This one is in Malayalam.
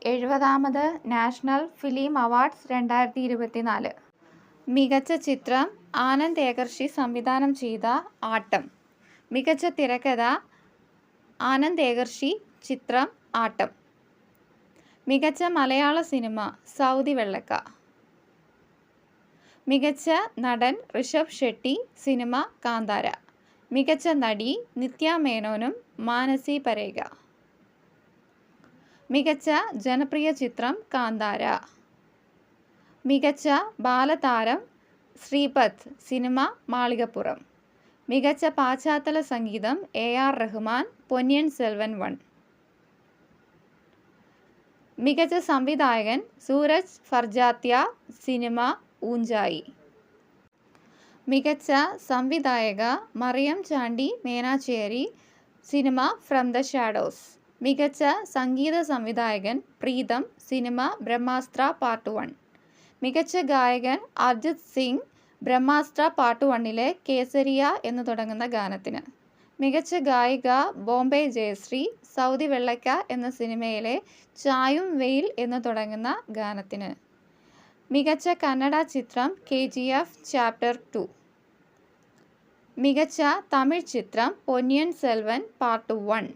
70ാമത് നാഷണൽ ഫിലിം അവാർഡ്സ് 2024. മികച്ച ചിത്രം ആനന്ദ് ഏകർഷി സംവിധാനം ചെയ്ത ആട്ടം. മികച്ച തിരക്കഥ ആനന്ദ് ഏകർഷി ചിത്രം ആട്ടം. മികച്ച മലയാള സിനിമ സൗദി വെള്ളക്ക. മികച്ച നടൻ ഋഷഭ് ഷെട്ടി സിനിമ കാന്താര. മികച്ച നടി നിത്യ മേനോനും മാനസി പരേഗ. മികച്ച ജനപ്രിയ ചിത്രം കാന്താര. മികച്ച ബാലതാരം ശ്രീപദ് സിനിമ മാളികപ്പുറം. മികച്ച പശ്ചാത്തല സംഗീതം AR റഹ്മാൻ പൊന്നിയിൻ സെൽവൻ 1. മികച്ച സംവിധായകൻ സൂരജ് ഫർജാത്യ സിനിമ ഊഞ്ചായി. മികച്ച സംവിധായക Mariyam Chandy Menachery cinema from the shadows. മികച്ച സംഗീത സംവിധായകൻ പ്രീതം സിനിമ ബ്രഹ്മാസ്ത്ര പാർട്ട് 1. മികച്ച ഗായകൻ അർജിത് സിംഗ് ബ്രഹ്മാസ്ത്ര പാർട്ട് 1ലെ കേസരിയ എന്ന് തുടങ്ങുന്ന ഗാനത്തിന്. മികച്ച ഗായിക ബോംബെ ജയശ്രീ സൗദി വെള്ളക്ക എന്ന സിനിമയിലെ ചായും വെയിൽ എന്ന് തുടങ്ങുന്ന ഗാനത്തിന്. മികച്ച കന്നഡ ചിത്രം KGF ചാപ്റ്റർ 2. മികച്ച തമിഴ് ചിത്രം പൊന്നിയിൻ സെൽവൻ പാർട്ട് 1.